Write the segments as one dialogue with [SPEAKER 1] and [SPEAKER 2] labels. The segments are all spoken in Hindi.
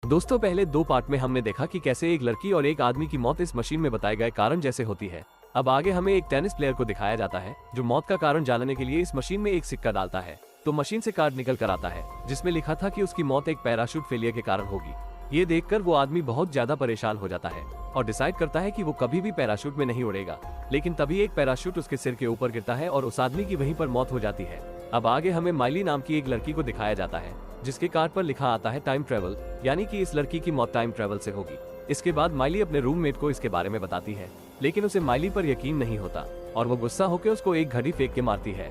[SPEAKER 1] दोस्तों पहले 2 पार्ट में हमने देखा कि कैसे एक लड़की और एक आदमी की मौत इस मशीन में बताए गए कारण जैसे होती है। अब आगे हमें एक टेनिस प्लेयर को दिखाया जाता है जो मौत का कारण जानने के लिए इस मशीन में एक सिक्का डालता है तो मशीन से कार्ड निकल कर आता है जिसमें लिखा था कि उसकी मौत एक पैराशूट फेलियर के कारण होगी। ये देखकर वो आदमी बहुत ज्यादा परेशान हो जाता है और डिसाइड करता है कि वो कभी भी पैराशूट में नहीं उड़ेगा। लेकिन तभी एक पैराशूट उसके सिर के ऊपर गिरता है और उस आदमी की वहीं पर मौत हो जाती है। अब आगे हमें माइली नाम की एक लड़की को दिखाया जाता है जिसके कार्ड पर लिखा आता है टाइम ट्रेवल, यानी कि इस लड़की की मौत टाइम ट्रेवल से होगी। इसके बाद माइली अपने रूममेट को इसके बारे में बताती है लेकिन उसे माइली पर यकीन नहीं होता और वो गुस्सा होकर उसको एक घड़ी फेंक के मारती है।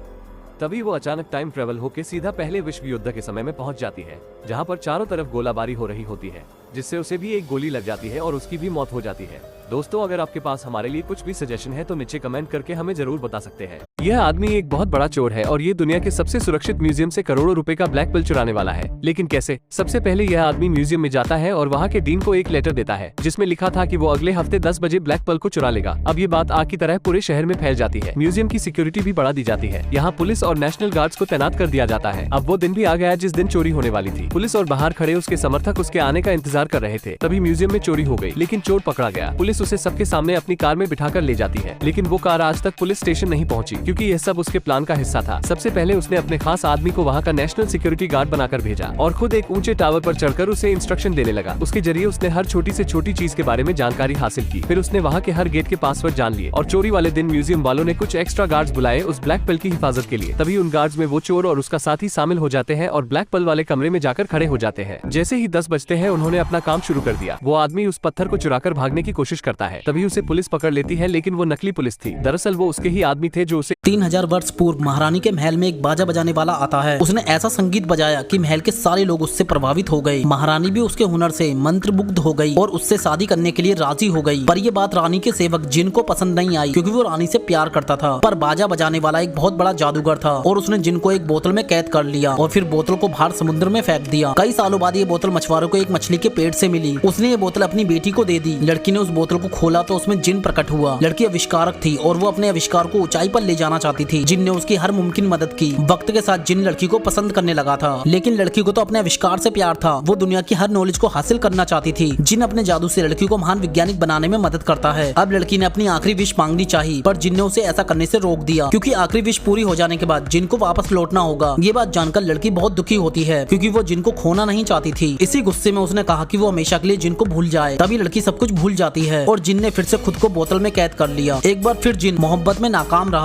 [SPEAKER 1] तभी वो अचानक टाइम ट्रेवल होकर सीधा पहले विश्व युद्ध के समय में पहुंच जाती है जहां पर चारों तरफ गोलाबारी हो रही होती है जिससे उसे भी एक गोली लग जाती है और उसकी भी मौत हो जाती है। दोस्तों अगर आपके पास हमारे लिए कुछ भी सजेशन है तो नीचे कमेंट करके हमें जरूर बता सकते हैं। यह आदमी एक बहुत बड़ा चोर है और ये दुनिया के सबसे सुरक्षित म्यूजियम से करोड़ों रुपए का ब्लैक पिल चुराने वाला है। लेकिन कैसे? सबसे पहले यह आदमी म्यूजियम में जाता है और वहाँ के डीन को एक लेटर देता है जिसमें लिखा था कि वो अगले हफ्ते 10 बजे ब्लैक पिल को चुरा लेगा। अब ये बात आग की तरह पूरे शहर में फैल जाती है। म्यूजियम की सिक्योरिटी भी बढ़ा दी जाती है। यहाँ पुलिस और नेशनल गार्ड्स को तैनात कर दिया जाता है। अब वो दिन भी आ गया जिस दिन चोरी होने वाली थी। पुलिस और बाहर खड़े उसके समर्थक उसके आने का इंतजार कर रहे थे। तभी म्यूजियम में चोरी हो गई लेकिन चोर पकड़ा गया। पुलिस उसे सबके सामने अपनी कार में बिठाकर ले जाती है लेकिन वो कार आज तक पुलिस स्टेशन नहीं पहुंची क्योंकि यह सब उसके प्लान का हिस्सा था। सबसे पहले उसने अपने खास आदमी को वहाँ का नेशनल सिक्योरिटी गार्ड बनाकर भेजा और खुद एक ऊंचे टावर पर चढ़कर उसे इंस्ट्रक्शन देने लगा। उसके जरिए उसने हर छोटी से छोटी चीज के बारे में जानकारी हासिल की। फिर उसने वहाँ के हर गेट के पासवर्ड जान लिए और चोरी वाले दिन म्यूजियम वालों ने कुछ एक्स्ट्रा गार्ड्स बुलाए उस ब्लैक पिल की हिफाजत के लिए। तभी उन गार्ड्स में वो चोर और उसका साथी शामिल हो जाते हैं और ब्लैक पिल वाले कमरे में जाकर खड़े हो जाते हैं। जैसे ही 10 बजते हैं उन्होंने अपना काम शुरू कर दिया। वो आदमी उस पत्थर को चुराकर भागने की कोशिश करता है। तभी उसे पुलिस पकड़ लेती है लेकिन वो नकली पुलिस थी। दरअसल वो उसके ही आदमी थे जो उसे
[SPEAKER 2] 3000 वर्ष पूर्व महारानी के महल में एक बाजा बजाने वाला आता है। उसने ऐसा संगीत बजाया कि महल के सारे लोग उससे प्रभावित हो गए। महारानी भी उसके हुनर से मंत्रमुग्ध हो गई और उससे शादी करने के लिए राजी हो गई। पर ये बात रानी के सेवक जिन को पसंद नहीं आई क्योंकि वो रानी से प्यार करता था। पर बाजा बजाने वाला एक बहुत बड़ा जादूगर था और उसने जिन को एक बोतल में कैद कर लिया और फिर बोतल को बाहर समुद्र में फेंक दिया। कई सालों बाद ये बोतल मछुआरों को एक मछली के पेट से मिली। उसने ये बोतल अपनी बेटी को दे दी। लड़की ने उस बोतल को खोला तो उसमें जिन प्रकट हुआ। लड़की आविष्कारक थी और वो अपने आविष्कार को ऊंचाई पर ले जाना चाहती थी। जिन ने उसकी हर मुमकिन मदद की। वक्त के साथ जिन लड़की को पसंद करने लगा था लेकिन लड़की को तो अपने आविष्कार से प्यार था। वो दुनिया की हर नॉलेज को हासिल करना चाहती थी। जिन अपने जादू से लड़की को महान वैज्ञानिक बनाने में मदद करता है। अब लड़की ने अपनी आखिरी विश मांगनी चाहिए पर जिन ने उसे ऐसा करने से रोक दिया क्योंकि आखिरी विश पूरी हो जाने के बाद जिन को वापस लौटना होगा। ये बात जानकर लड़की बहुत दुखी होती है क्योंकि वो जिन को खोना नहीं चाहती थी। इसी गुस्से में उसने कहा कि वो हमेशा के लिए जिन को भूल जाए। तभी लड़की सब कुछ भूल जाती है और जिन ने फिर से खुद को बोतल में कैद कर लिया। एक बार फिर जिन मोहब्बत में नाकाम रहा।